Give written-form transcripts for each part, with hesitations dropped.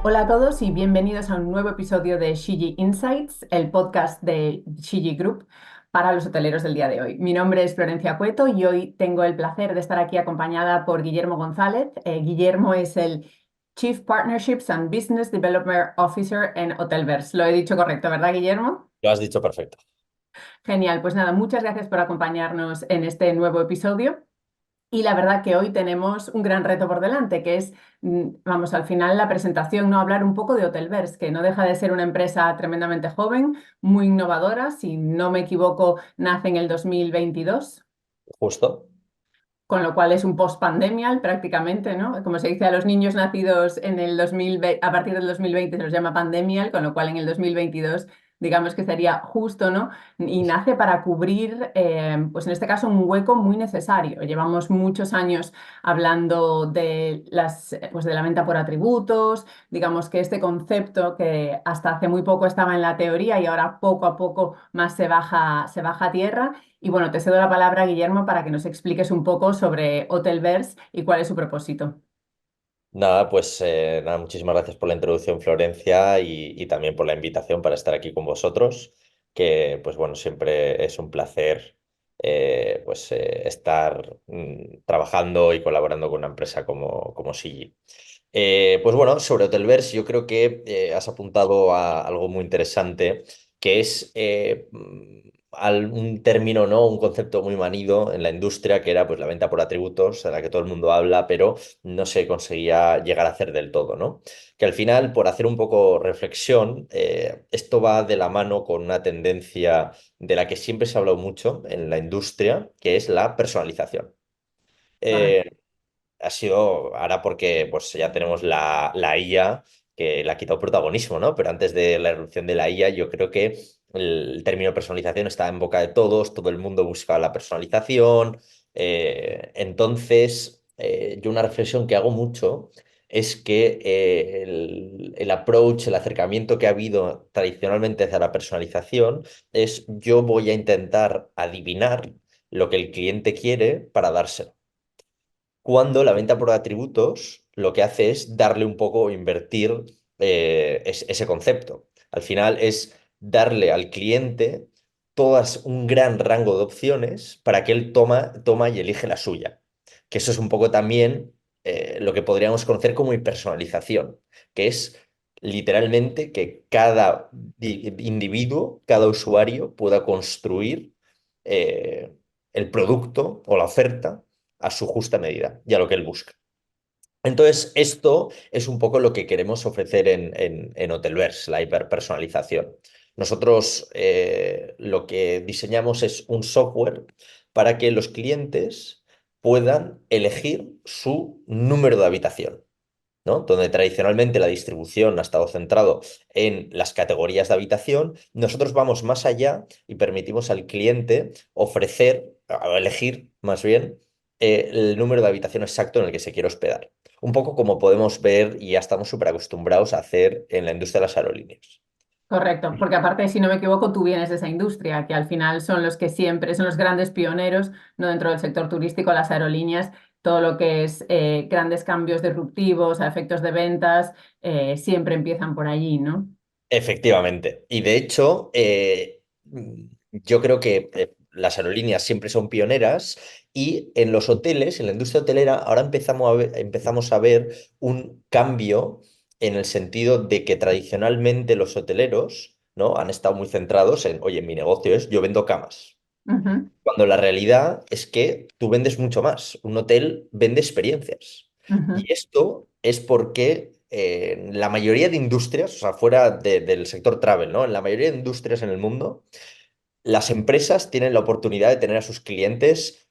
Hola a todos y bienvenidos a un nuevo episodio de Shiji Insights, el podcast de Shiji Group para los hoteleros del día de hoy. Mi nombre es Florencia Cueto y hoy tengo el placer de estar aquí acompañada por Guillermo González. Guillermo es el Chief Partnerships and Business Development Officer en Hotelverse. Lo he dicho correcto, ¿verdad, Guillermo? Lo has dicho perfecto. Genial, pues nada, muchas gracias por acompañarnos en este nuevo episodio. Y la verdad que hoy tenemos un gran reto por delante, que es, vamos, al final la presentación, ¿no? Hablar un poco de Hotelverse, que no deja de ser una empresa tremendamente joven, muy innovadora. Si no me equivoco, nace en el 2022, Justo. con lo cual es un post-pandemial prácticamente, ¿no? Como se dice a los niños nacidos en el 2020, a partir del 2020 se los llama pandemial, con lo cual en el 2022 digamos que sería justo, ¿no? Y nace para cubrir, pues en este caso, un hueco muy necesario. Llevamos muchos años hablando de pues de la venta por atributos, digamos que este concepto que hasta hace muy poco estaba en la teoría y ahora poco a poco más se baja a tierra. Y bueno, te cedo la palabra, Guillermo, para que nos expliques un poco sobre Hotelverse y cuál es su propósito. Nada, pues nada, muchísimas gracias por la introducción, Florencia, y también por la invitación para estar aquí con vosotros, que pues bueno, siempre es un placer estar trabajando y colaborando con una empresa como Sigi. Pues bueno, sobre Hotelverse, yo creo que has apuntado a algo muy interesante, que es un término, ¿no? Un concepto muy manido en la industria, que era pues la venta por atributos, de la que todo el mundo habla, pero no se conseguía llegar a hacer del todo, ¿no? Que al final, por hacer un poco reflexión, esto va de la mano con una tendencia de la que siempre se ha hablado mucho en la industria, que es la personalización. Correcto. Eh, Ha sido ahora porque pues ya tenemos la IA que le ha quitado protagonismo, ¿no? Pero antes de la erupción de la IA, yo creo que el término personalización estaba en boca de todos, todo el mundo buscaba la personalización. Yo una reflexión que hago mucho es que el approach, el acercamiento que ha habido tradicionalmente hacia la personalización es yo voy a intentar adivinar lo que el cliente quiere para dárselo. Cuando la venta por atributos lo que hace es darle un poco, invertir ese concepto. Al final es darle al cliente todas un gran rango de opciones para que él toma y elige la suya. Que eso es un poco también lo que podríamos conocer como hipersonalización, que es literalmente que cada individuo, cada usuario pueda construir eh, el producto o la oferta a su justa medida y a lo que él busca. Entonces, esto es un poco lo que queremos ofrecer en Hotelverse, la hiperpersonalización. Nosotros lo que diseñamos es un software para que los clientes puedan elegir su número de habitación, ¿no? Donde tradicionalmente la distribución ha estado centrado en las categorías de habitación, nosotros vamos más allá y permitimos al cliente ofrecer, o elegir más bien, el número de habitación exacto en el que se quiere hospedar. Un poco como podemos ver y ya estamos súper acostumbrados a hacer en la industria de las aerolíneas. Correcto, porque aparte, si no me equivoco, tú vienes de esa industria, que al final son los que siempre son los grandes pioneros, no dentro del sector turístico, las aerolíneas, todo lo que es grandes cambios disruptivos, a efectos de ventas, siempre empiezan por allí, ¿no? Efectivamente. Y de hecho, yo creo que las aerolíneas siempre son pioneras y en los hoteles, en la industria hotelera, ahora empezamos a ver un cambio en el sentido de que tradicionalmente los hoteleros, ¿no? Han estado muy centrados en, oye, mi negocio es yo vendo camas. Ujú, Cuando la realidad es que tú vendes mucho más. Un hotel vende experiencias. ujú. Y esto es porque en la mayoría de industrias, o sea, fuera del sector travel, ¿no? En la mayoría de industrias en el mundo, las empresas tienen la oportunidad de tener a sus clientes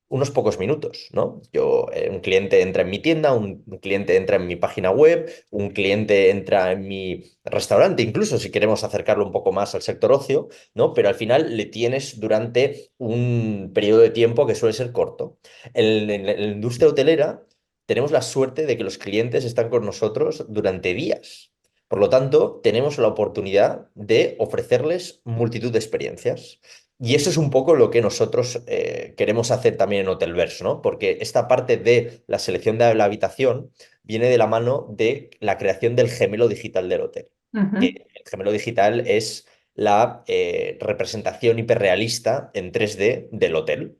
unos pocos minutos, ¿no? Un cliente entra en mi tienda, un cliente entra en mi página web, un cliente entra en mi restaurante, incluso si queremos acercarlo un poco más al sector ocio, ¿no? Pero al final le tienes durante un periodo de tiempo que suele ser corto. En la industria hotelera tenemos la suerte de que los clientes están con nosotros durante días. Por lo tanto, tenemos la oportunidad de ofrecerles multitud de experiencias. Y eso es un poco lo que nosotros queremos hacer también en Hotelverse, ¿no? Porque esta parte de la selección de la habitación viene de la mano de la creación del gemelo digital del hotel. Ujú. Que el gemelo digital es la representación hiperrealista en 3D del hotel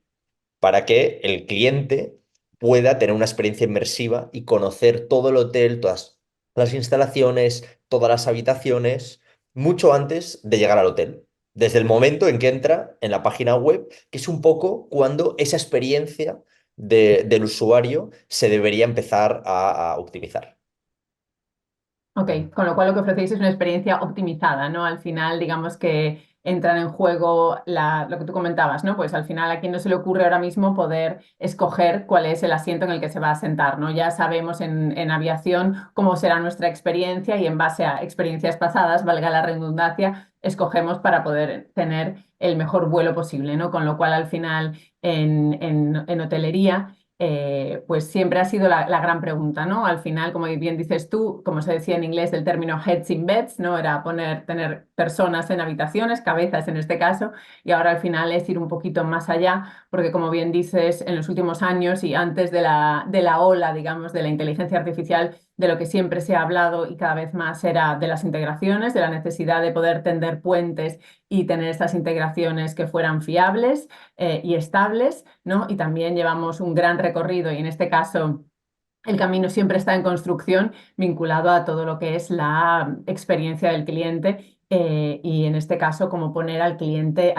para que el cliente pueda tener una experiencia inmersiva y conocer todo el hotel, todas las instalaciones, todas las habitaciones, mucho antes de llegar al hotel. Desde el momento en que entra en la página web, que es un poco cuando esa experiencia del usuario se debería empezar a optimizar. Ok, con lo cual lo que ofrecéis es una experiencia optimizada, ¿no? Al final, digamos que entran en juego lo que tú comentabas, ¿no? Pues al final a quién no se le ocurre ahora mismo poder escoger cuál es el asiento en el que se va a sentar, ¿no? Ya sabemos en aviación cómo será nuestra experiencia y en base a experiencias pasadas, valga la redundancia, escogemos para poder tener el mejor vuelo posible, ¿no? Con lo cual al final en hotelería pues siempre ha sido la gran pregunta, ¿no? Al final, como bien dices tú, como se decía en inglés, el término heads in beds, ¿no? Era tener personas en habitaciones, cabezas en este caso, y ahora al final es ir un poquito más allá, porque como bien dices, en los últimos años y antes de la ola, digamos, de la inteligencia artificial, de lo que siempre se ha hablado y cada vez más era de las integraciones, de la necesidad de poder tender puentes y tener estas integraciones que fueran fiables y estables, ¿no? Y también llevamos un gran recorrido y en este caso el camino siempre está en construcción vinculado a todo lo que es la experiencia del cliente y en este caso como poner al cliente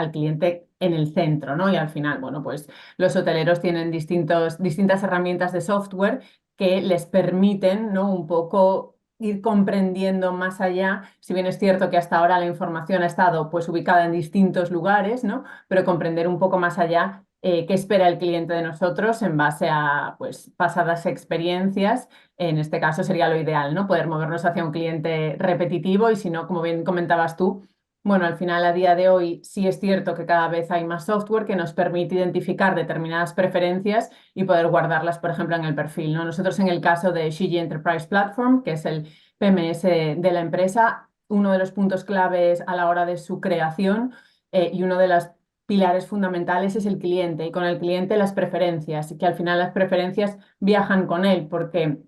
en el centro, ¿no? Y al final, bueno, pues los hoteleros tienen distintas herramientas de software que les permiten, ¿no? Un poco ir comprendiendo más allá, si bien es cierto que hasta ahora la información ha estado pues ubicada en distintos lugares, ¿no? Pero comprender un poco más allá qué espera el cliente de nosotros en base a pues, pasadas experiencias. En este caso sería lo ideal, ¿no? Poder movernos hacia un cliente repetitivo y si no, como bien comentabas tú, bueno, al final a día de hoy sí es cierto que cada vez hay más software que nos permite identificar determinadas preferencias y poder guardarlas, por ejemplo, en el perfil, ¿no? Nosotros en el caso de Shiji Enterprise Platform, que es el PMS de la empresa, uno de los puntos claves a la hora de su creación y uno de los pilares fundamentales es el cliente y con el cliente las preferencias, y que al final las preferencias viajan con él porque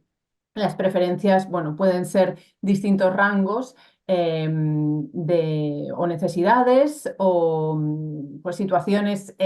las preferencias, bueno, pueden ser distintos rangos o necesidades o pues, situaciones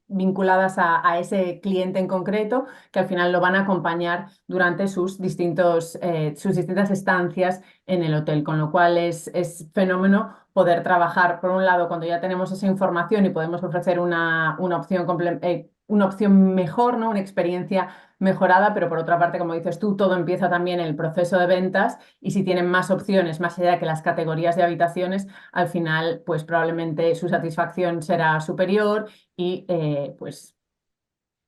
vinculadas a ese cliente en concreto que al final lo van a acompañar durante sus distintas estancias en el hotel, con lo cual es fenómeno poder trabajar, por un lado, cuando ya tenemos esa información y podemos ofrecer una opción mejor, ¿no? Una experiencia mejorada, pero por otra parte, como dices tú, todo empieza también en el proceso de ventas y si tienen más opciones, más allá que las categorías de habitaciones, al final, pues probablemente su satisfacción será superior y pues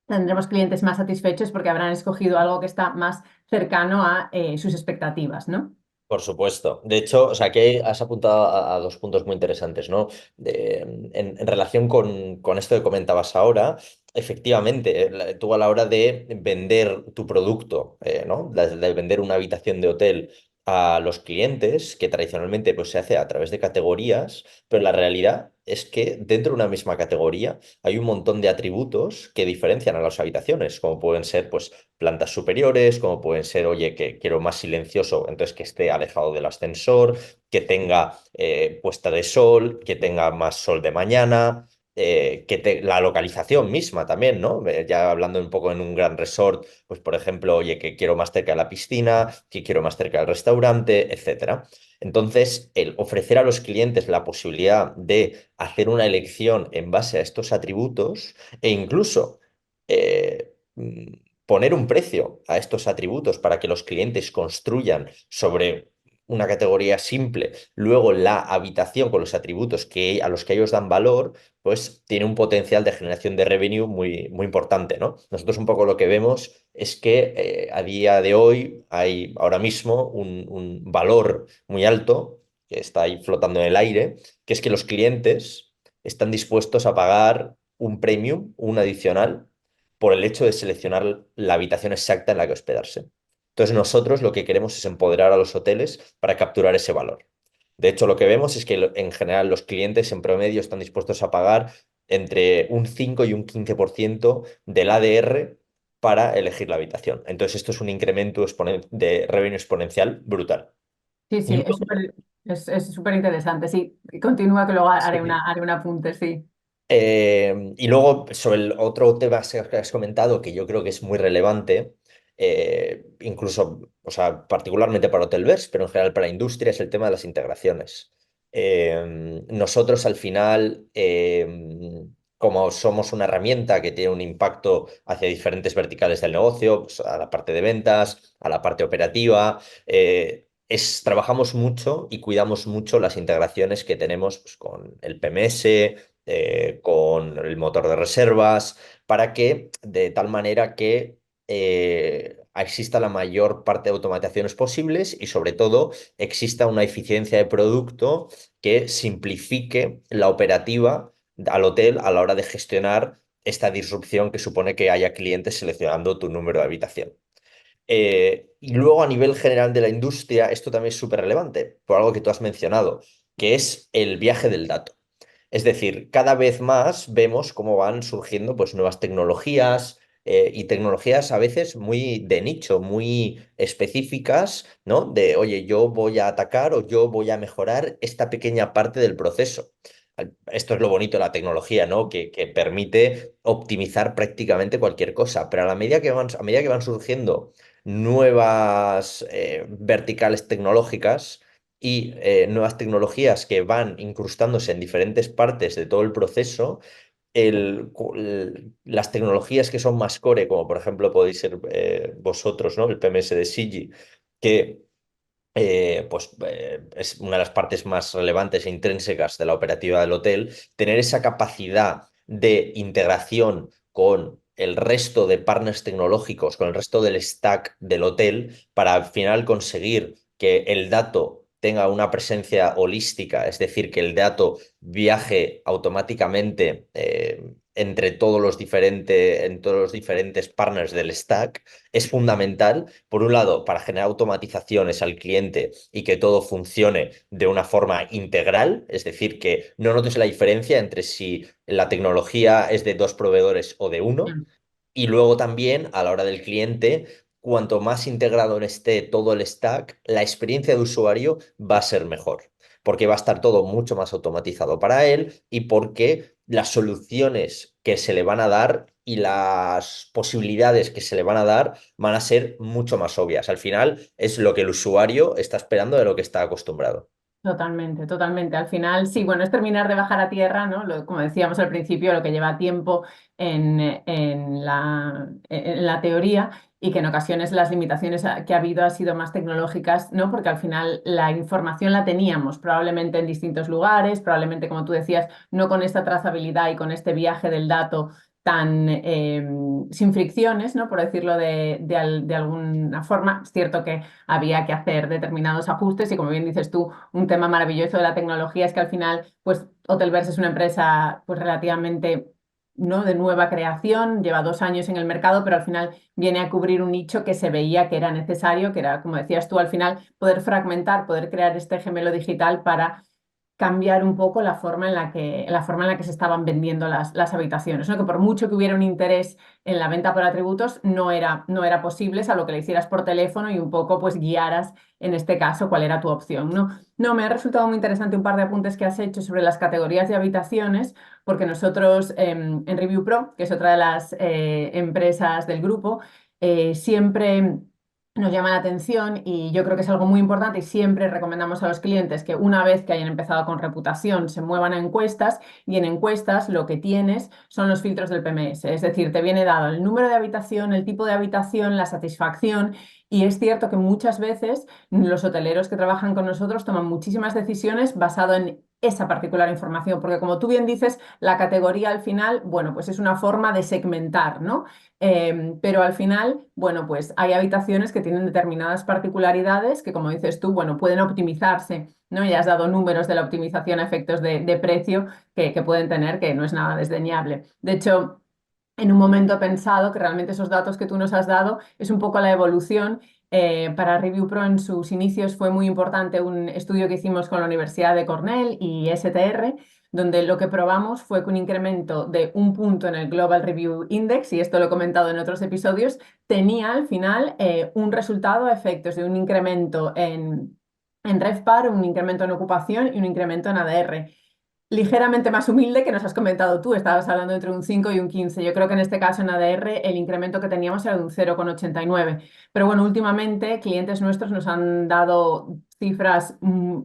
tendremos clientes más satisfechos porque habrán escogido algo que está más cercano a sus expectativas, ¿no? Por supuesto. De hecho, o sea, que has apuntado a dos puntos muy interesantes, ¿no? En relación con esto que comentabas ahora, efectivamente, tú a la hora de vender tu producto, ¿no? De vender una habitación de hotel a los clientes, que tradicionalmente pues, se hace a través de categorías, pero la realidad es que dentro de una misma categoría hay un montón de atributos que diferencian a las habitaciones, como pueden ser, pues, plantas superiores, como pueden ser, oye, que quiero más silencioso, entonces que esté alejado del ascensor, que tenga puesta de sol, que tenga más sol de mañana, la localización misma también, ¿no? Ya hablando un poco en un gran resort, pues por ejemplo, oye, que quiero más cerca de la piscina, que quiero más cerca del restaurante, etcétera. Entonces, el ofrecer a los clientes la posibilidad de hacer una elección en base a estos atributos e incluso poner un precio a estos atributos para que los clientes construyan sobre una categoría simple, luego la habitación con los atributos a los que ellos dan valor, pues tiene un potencial de generación de revenue muy, muy importante, ¿no? Nosotros un poco lo que vemos es que a día de hoy hay ahora mismo un valor muy alto que está ahí flotando en el aire, que es que los clientes están dispuestos a pagar un premium, un adicional, por el hecho de seleccionar la habitación exacta en la que hospedarse. Entonces nosotros lo que queremos es empoderar a los hoteles para capturar ese valor. De hecho, lo que vemos es que en general los clientes en promedio están dispuestos a pagar entre un 5 y un 15% del ADR para elegir la habitación. Entonces, esto es un incremento de revenue exponencial brutal. Sí, Y sí, luego, es súper interesante. Sí, continúa que luego sí. haré un apunte, sí. Y luego, sobre el otro tema que has comentado, que yo creo que es muy relevante, incluso, o sea, particularmente para Hotelverse, pero en general para la industria, es el tema de las integraciones. Nosotros al final, como somos una herramienta que tiene un impacto hacia diferentes verticales del negocio, pues, a la parte de ventas, a la parte operativa, trabajamos mucho y cuidamos mucho las integraciones que tenemos pues, con el PMS, con el motor de reservas, para que de tal manera que exista la mayor parte de automatizaciones posibles y sobre todo exista una eficiencia de producto que simplifique la operativa al hotel a la hora de gestionar esta disrupción que supone que haya clientes seleccionando tu número de habitación. Y luego a nivel general de la industria, esto también es súper relevante, por algo que tú has mencionado, que es el viaje del dato. Es decir, cada vez más vemos cómo van surgiendo pues, nuevas tecnologías y tecnologías a veces muy de nicho, muy específicas, ¿no? De, oye, yo voy a atacar o yo voy a mejorar esta pequeña parte del proceso. Esto es lo bonito de la tecnología, ¿no? Que permite optimizar prácticamente cualquier cosa, pero a medida que van surgiendo nuevas verticales tecnológicas, y nuevas tecnologías que van incrustándose en diferentes partes de todo el proceso, las tecnologías que son más core, como por ejemplo podéis ser vosotros, ¿no? El PMS de Sigi, que es una de las partes más relevantes e intrínsecas de la operativa del hotel, tener esa capacidad de integración con el resto de partners tecnológicos, con el resto del stack del hotel, para al final conseguir que el dato tenga una presencia holística, es decir, que el dato viaje automáticamente en todos los diferentes partners del stack, es fundamental por un lado, para generar automatizaciones al cliente y que todo funcione de una forma integral, es decir, que no notes la diferencia entre si la tecnología es de dos proveedores o de uno. Mm. Y luego también, a la hora del cliente, cuanto más integrado esté todo el stack, la experiencia de usuario va a ser mejor, porque va a estar todo mucho más automatizado para él y porque las soluciones que se le van a dar y las posibilidades que se le van a dar van a ser mucho más obvias. Al final es lo que el usuario está esperando de lo que está acostumbrado. Totalmente, totalmente. Al final, sí, bueno, es terminar de bajar a tierra, ¿no? Como decíamos al principio, lo que lleva tiempo en la teoría y que en ocasiones las limitaciones que ha habido han sido más tecnológicas, ¿no? Porque al final la información la teníamos probabblemente en distintos lugares, probablemente, como tú decías, no con esta trazabilidad y con este viaje del dato tan sin fricciones, ¿no? Por decirlo de alguna forma. Es cierto que había que hacer determinados ajustes y como bien dices tú, un tema maravilloso de la tecnología es que al final, pues Hotelverse es una empresa pues relativamente no de nueva creación, lleva 2 años en el mercado, pero al final viene a cubrir un nicho que se veía que era necesario, que era, como decías tú, al final poder fragmentar, poder crear este gemelo digital para cambiar un poco la forma en la que se estaban vendiendo las habitaciones, ¿no? Que por mucho que hubiera un interés en la venta por atributos, no era posible, salvo que le hicieras por teléfono y un poco pues guiaras en este caso cuál era tu opción, ¿no? No, me ha resultado muy interesante un par de apuntes que has hecho sobre las categorías de habitaciones, porque nosotros en Review Pro, que es otra de las empresas del grupo, siempre nos llama la atención y yo creo que es algo muy importante y siempre recomendamos a los clientes que una vez que hayan empezado con reputación se muevan a encuestas y en encuestas lo que tienes son los filtros del PMS, es decir, te viene dado el número de habitación, el tipo de habitación, la satisfacción y es cierto que muchas veces los hoteleros que trabajan con nosotros toman muchísimas decisiones basado en esa particular información, porque como tú bien dices, la categoría al final, bueno, pues es una forma de segmentar, ¿no? Pero al final, bueno, pues hay habitaciones que tienen determinadas particularidades que, como dices tú, bueno, pueden optimizarse, ¿no? Ya has dado números de la optimización a efectos de precio que pueden tener, que no es nada desdeñable. De hecho, en un momento pensado, que realmente esos datos que tú nos has dado es un poco la evolución. Para Review Pro en sus inicios fue muy importante un estudio que hicimos con la Universidad de Cornell y STR, donde lo que probamos fue que un incremento de un punto en el Global Review Index, y esto lo he comentado en otros episodios, tenía al final un resultado a efectos de un incremento en RevPAR, un incremento en ocupación y un incremento en ADR ligeramente más humilde que nos has comentado tú. Estabas hablando entre un 5 y un 15. Yo creo que en este caso en ADR el incremento que teníamos era de un 0,89. Pero bueno, últimamente clientes nuestros nos han dado cifras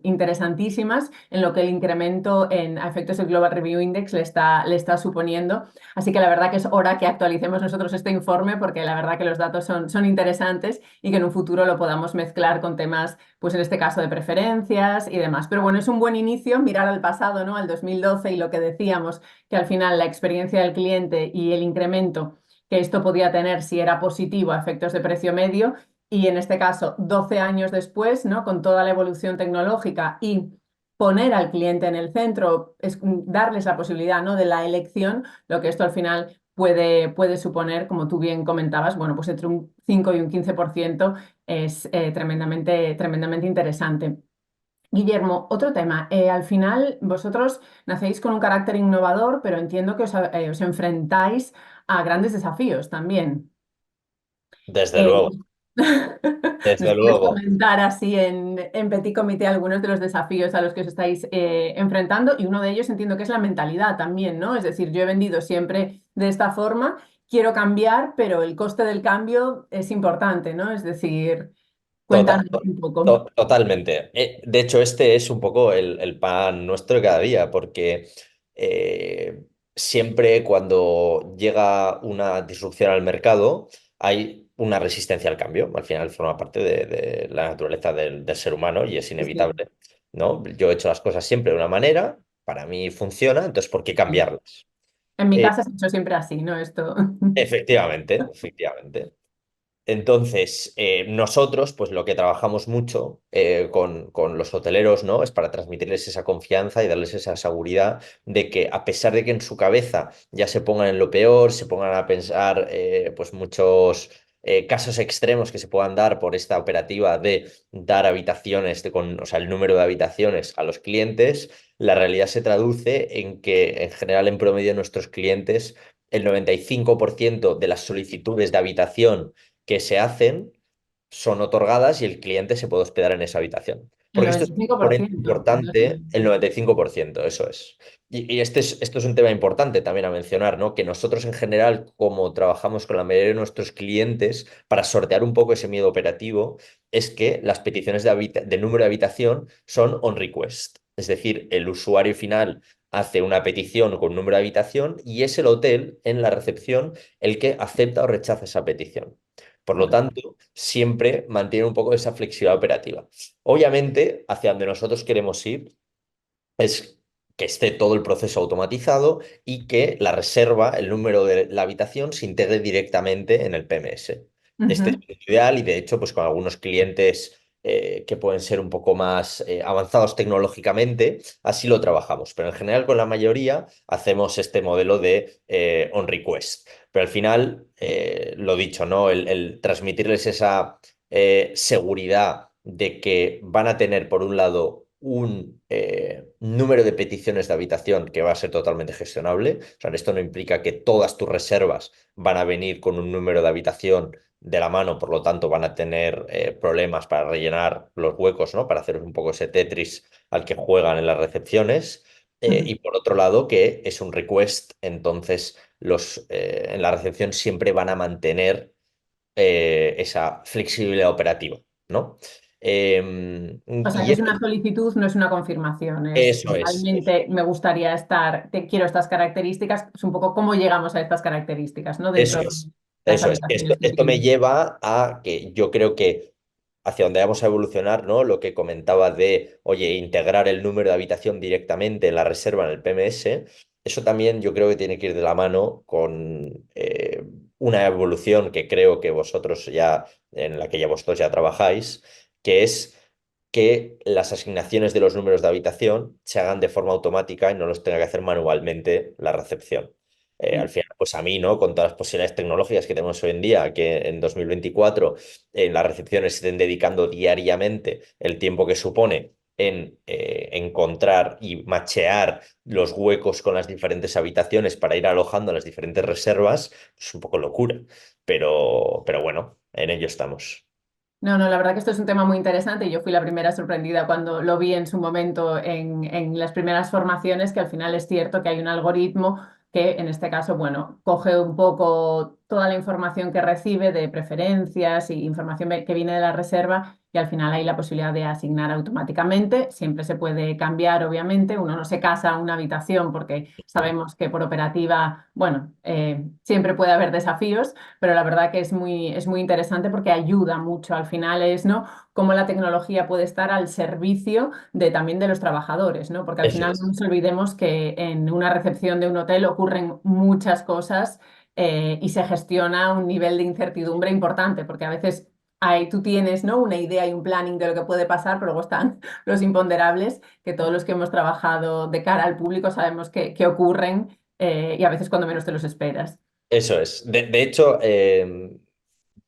interesantísimas en lo que el incremento en a efectos del Global Review Index le está suponiendo. Así que la verdad que es hora que actualicemos nosotros este informe porque la verdad que los datos son interesantes y que en un futuro lo podamos mezclar con temas, pues en este caso de preferencias y demás. Pero bueno, es un buen inicio mirar al pasado, ¿no? Al 2012 y lo que decíamos, que al final la experiencia del cliente y el incremento que esto podía tener si era positivo a efectos de precio medio y en este caso 12 años después, ¿no? Con toda la evolución tecnológica y poner al cliente en el centro, es darles la posibilidad, ¿no? De la elección, lo que esto al final puede suponer, como tú bien comentabas, bueno, pues entre un 5 y un 15% es tremendamente interesante. Guillermo, otro tema. Al final, vosotros nacéis con un carácter innovador, pero entiendo que os enfrentáis a grandes desafíos también. Desde Eh, luego, ¿Nos desde puedes luego. comentar así en petit comité algunos de los desafíos a los que os estáis enfrentando? Y uno de ellos entiendo que es la mentalidad también, ¿no? Es decir, yo he vendido siempre de esta forma, quiero cambiar, pero el coste del cambio es importante, ¿no? Es decir, Tota- cuéntanos un poco. Totalmente. De hecho, este es un poco el pan nuestro de cada día, porque eh, siempre cuando llega una disrupción al mercado, hay una resistencia al cambio. Al final forma parte de la naturaleza del ser humano y es Sí, sí. inevitable, ¿no? Yo he hecho las cosas siempre de una manera, para mí funciona, entonces ¿por qué cambiarlas? En mi Eh, casa se ha hecho siempre así, ¿no? Esto. efectivamente, efectivamente. Entonces, nosotros, pues lo que trabajamos mucho con los hoteleros, ¿no? Es para transmitirles esa confianza y darles esa seguridad de que a pesar de que en su cabeza ya se pongan en lo peor, se pongan a pensar pues muchos casos extremos que se puedan dar por esta operativa de dar habitaciones, o sea, el número de habitaciones a los clientes, la realidad se traduce en que en general, en promedio, nuestros clientes, el 95% de las solicitudes de habitación que se hacen son otorgadas y el cliente se puede hospedar en esa habitación. El Porque esto es noventa y un cinco por componente ciento importante, el 95%, eso es. Y esto es un tema importante también a mencionar, ¿no? Que nosotros en general, como trabajamos con la mayoría de nuestros clientes, para sortear un poco ese miedo operativo, es que las peticiones de número de habitación son on request. Es decir, el usuario final hace una petición con número de habitación y es el hotel en la recepción el que acepta o rechaza esa petición. Por lo Correcto. tanto, siempre mantiene un poco esa flexibilidad operativa. Obviamente, hacia donde nosotros queremos ir es que esté todo el proceso automatizado y que la reserva, el número de la habitación, se integre directamente en el PMS. Este es Ujú, el ideal y de hecho, pues con algunos clientes que pueden ser un poco más avanzados tecnológicamente, así lo trabajamos. Pero en general con la mayoría hacemos este modelo de on request. Pero al final, lo dicho, ¿no? El transmitirles esa seguridad de que van a tener, por un lado, un número de peticiones de habitación que va a ser totalmente gestionable. O sea, esto no implica que todas tus reservas van a venir con un número de habitación de la mano, por lo tanto van a tener problemas para rellenar los huecos, ¿no? Para hacer un poco ese Tetris al que juegan en las recepciones. ujú. Y por otro lado, que es un request, entonces en la recepción siempre van a mantener esa flexibilidad operativa, ¿no? O sea, Y que es una solicitud, no es una confirmación. Es eso es. realmente me gustaría estar, quiero estas características. Es un poco cómo llegamos a estas características, ¿no? Dentro Eso de es. las Eso es. habitaciones que Esto me tienes. lleva a que yo creo que hacia donde vamos a evolucionar, ¿no? Lo que comentaba de, oye, integrar el número de habitación directamente en la reserva en el PMS, eso también yo creo que tiene que ir de la mano con una evolución que creo que vosotros ya, en la que ya vosotros ya trabajáis, que es que las asignaciones de los números de habitación se hagan de forma automática y no los tenga que hacer manualmente la recepción. Al final, pues a mí, ¿no? Con todas las posibilidades tecnológicas que tenemos hoy en día, que en 2024 en las recepciones se estén dedicando diariamente el tiempo que supone en encontrar y machear los huecos con las diferentes habitaciones para ir alojando las diferentes reservas, es un poco locura. Pero bueno, en ello estamos. No, no, la verdad que esto es un tema muy interesante y yo fui la primera sorprendida cuando lo vi en su momento en las primeras formaciones, que al final es cierto que hay un algoritmo que en este caso, bueno, coge un poco toda la información que recibe de preferencias y información que viene de la reserva y al final hay la posibilidad de asignar automáticamente. Siempre se puede cambiar, obviamente, uno no se casa a una habitación porque sabemos que por operativa, bueno, siempre puede haber desafíos, pero la verdad que es muy interesante porque ayuda mucho. Al final es, ¿no? Cómo la tecnología puede estar al servicio de también de los trabajadores, ¿no? Porque al Eso final no es. nos olvidemos que en una recepción de un hotel ocurren muchas cosas y se gestiona un nivel de incertidumbre importante, porque a veces tú tienes, ¿no? Una idea y un planning de lo que puede pasar, pero luego están los imponderables que todos los que hemos trabajado de cara al público sabemos que ocurren y a veces cuando menos te los esperas. Eso es. De hecho,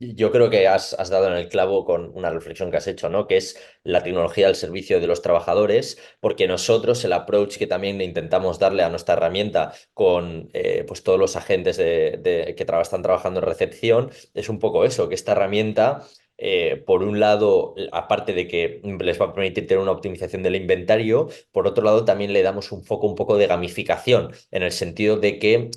yo creo que has dado en el clavo con una reflexión que has hecho, ¿no? Que es la tecnología al servicio de los trabajadores, porque nosotros el approach que también intentamos darle a nuestra herramienta con pues todos los agentes que están trabajando en recepción es un poco eso, que esta herramienta, por un lado, aparte de que les va a permitir tener una optimización del inventario, por otro lado, también le damos un foco un poco de gamificación, en el sentido de que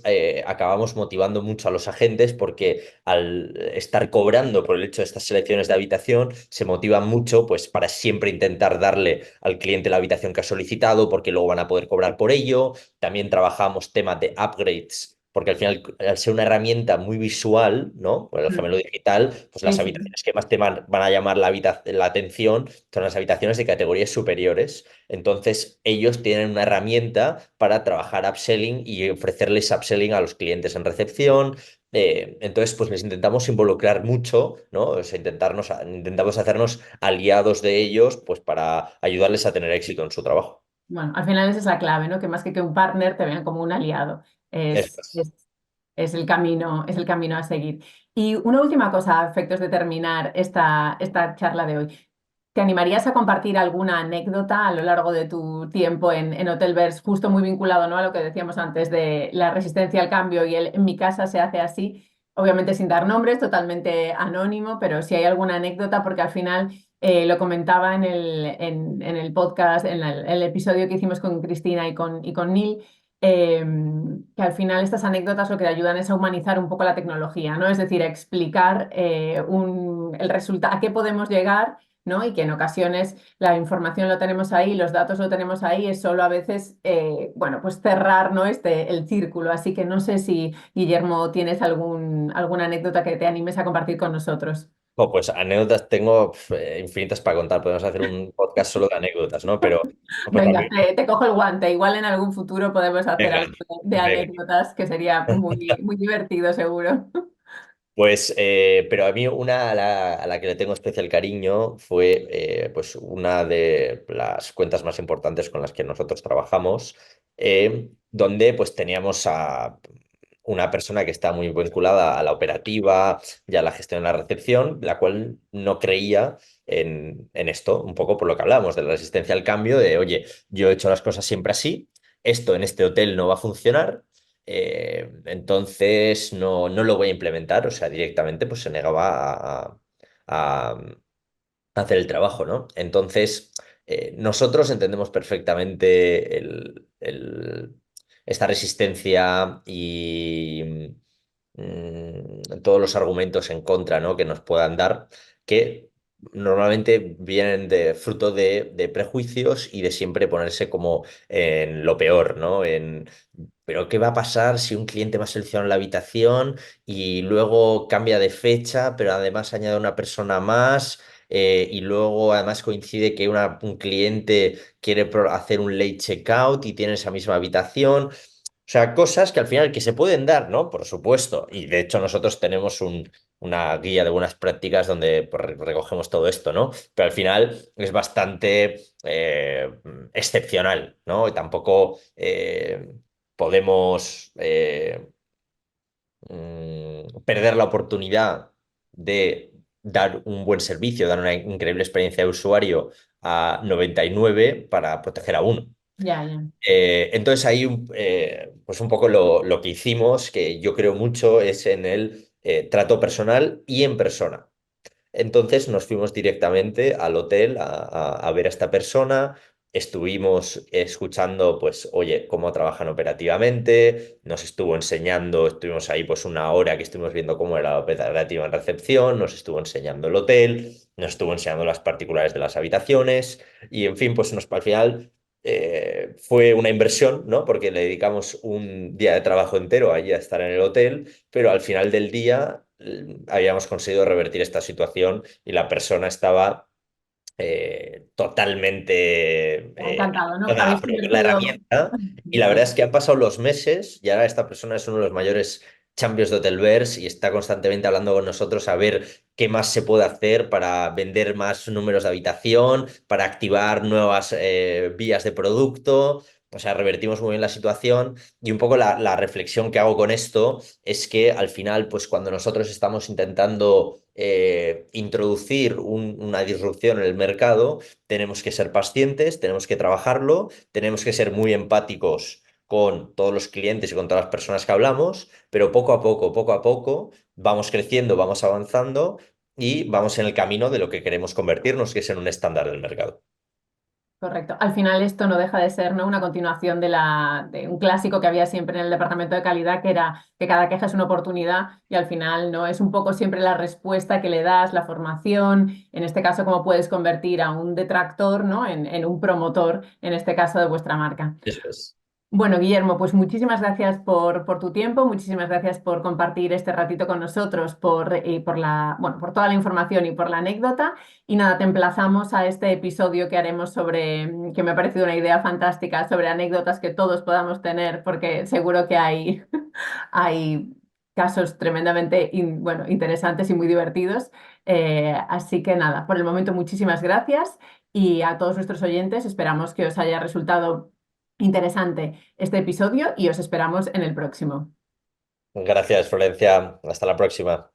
acabamos motivando mucho a los agentes porque al estar cobrando por el hecho de estas selecciones de habitación, se motivan mucho pues para siempre intentar darle al cliente la habitación que ha solicitado porque luego van a poder cobrar por ello. También trabajamos temas de upgrades. Porque al final, al ser una herramienta muy visual, ¿no? Por el Mm. gemelo digital, pues Sí, las sí. habitaciones que más te van a llamar la atención son las habitaciones de categorías superiores. Entonces, ellos tienen una herramienta para trabajar upselling y ofrecerles upselling a los clientes en recepción. Entonces, pues les intentamos involucrar mucho, ¿no? O sea, intentamos hacernos aliados de ellos, pues para ayudarles a tener éxito en su trabajo. Bueno, al final esa es la clave, ¿no? Que más que un partner te vean como un aliado. Eso Es, es. es, es el camino a seguir. Y una última cosa, a efectos de terminar esta charla de hoy. ¿Te animarías a compartir alguna anécdota a lo largo de tu tiempo en Hotelverse, justo muy vinculado, ¿no? A lo que decíamos antes de la resistencia al cambio y el en mi casa se hace así, obviamente sin dar nombres, totalmente anónimo, pero si hay alguna anécdota, porque al final lo comentaba en el podcast, en el episodio que hicimos con Cristina y con Neil, eh, que al final estas anécdotas lo que ayudan es a humanizar un poco la tecnología, ¿no? Es decir, a explicar el resultado, a qué podemos llegar, ¿no? Y que en ocasiones la información lo tenemos ahí, los datos lo tenemos ahí, es solo a veces, bueno, pues cerrar, ¿no? El círculo. Así que no sé si, Guillermo, tienes alguna anécdota que te animes a compartir con nosotros. Pues anécdotas tengo infinitas para contar. Podemos hacer un podcast solo de anécdotas, ¿no? Pero por lo Venga, mismo, te cojo el guante. Igual en algún futuro podemos hacer venga, algo de venga. anécdotas que sería muy, muy divertido, seguro. Pues, pero a mí una a la que le tengo especial cariño fue pues una de las cuentas más importantes con las que nosotros trabajamos, donde pues teníamos a una persona que está muy vinculada a la operativa y a la gestión de la recepción, la cual no creía en esto, un poco por lo que hablábamos de la resistencia al cambio, de, oye, yo he hecho las cosas siempre así, esto en este hotel no va a funcionar. Entonces no lo voy a implementar, o sea, directamente pues se negaba a hacer el trabajo, ¿no? Entonces, nosotros entendemos perfectamente esta resistencia y todos los argumentos en contra, ¿no? que nos puedan dar, que normalmente vienen de fruto de prejuicios y de siempre ponerse como en lo peor, ¿no? Pero ¿qué va a pasar si un cliente va a seleccionar la habitación y luego cambia de fecha, pero además añade una persona más? Y luego además coincide que un cliente quiere hacer un late checkout y tiene esa misma habitación. O sea, cosas que al final que se pueden dar, ¿no? Por supuesto. Y de hecho nosotros tenemos una guía de buenas prácticas donde pues, recogemos todo esto, ¿no? Pero al final es bastante excepcional, ¿no? Y tampoco podemos perder la oportunidad de dar un buen servicio, dar una increíble experiencia de usuario a 99 para proteger a uno. Ya, ya. Entonces ahí pues un poco lo que hicimos, que yo creo mucho, es en el trato personal y en persona. Entonces nos fuimos directamente al hotel a ver a esta persona, estuvimos escuchando, pues, oye, cómo trabajan operativamente, nos estuvo enseñando, estuvimos ahí pues una hora que estuvimos viendo cómo era la operativa en recepción, nos estuvo enseñando el hotel, nos estuvo enseñando las particulares de las habitaciones y, en fin, pues al final fue una inversión, ¿no? Porque le dedicamos un día de trabajo entero allí a estar en el hotel, pero al final del día habíamos conseguido revertir esta situación y la persona estaba totalmente Encantado, ¿no? a Habéis probar la convertido. herramienta y la verdad es que han pasado los meses y ahora esta persona es uno de los mayores champions de Hotelverse y está constantemente hablando con nosotros a ver qué más se puede hacer para vender más números de habitación, para activar nuevas vías de producto. O sea, revertimos muy bien la situación y un poco la reflexión que hago con esto es que al final, pues cuando nosotros estamos intentando introducir una disrupción en el mercado, tenemos que ser pacientes, tenemos que trabajarlo, tenemos que ser muy empáticos con todos los clientes y con todas las personas que hablamos, pero poco a poco, vamos creciendo, vamos avanzando y vamos en el camino de lo que queremos convertirnos, que es en un estándar del mercado. Correcto. Al final esto no deja de ser, ¿no?, una continuación de un clásico que había siempre en el departamento de calidad, que era que cada queja es una oportunidad y al final no es un poco siempre la respuesta que le das, la formación, en este caso cómo puedes convertir a un detractor, ¿no?, en un promotor, en este caso de vuestra marca. Eso es. Bueno, Guillermo, pues muchísimas gracias por tu tiempo, muchísimas gracias por compartir este ratito con nosotros, bueno, por toda la información y por la anécdota. Y nada, te emplazamos a este episodio que haremos que me ha parecido una idea fantástica, sobre anécdotas que todos podamos tener, porque seguro que hay casos tremendamente bueno, interesantes y muy divertidos. Así que nada, por el momento muchísimas gracias y a todos nuestros oyentes esperamos que os haya resultado interesante este episodio y os esperamos en el próximo. Gracias, Florencia. Hasta la próxima.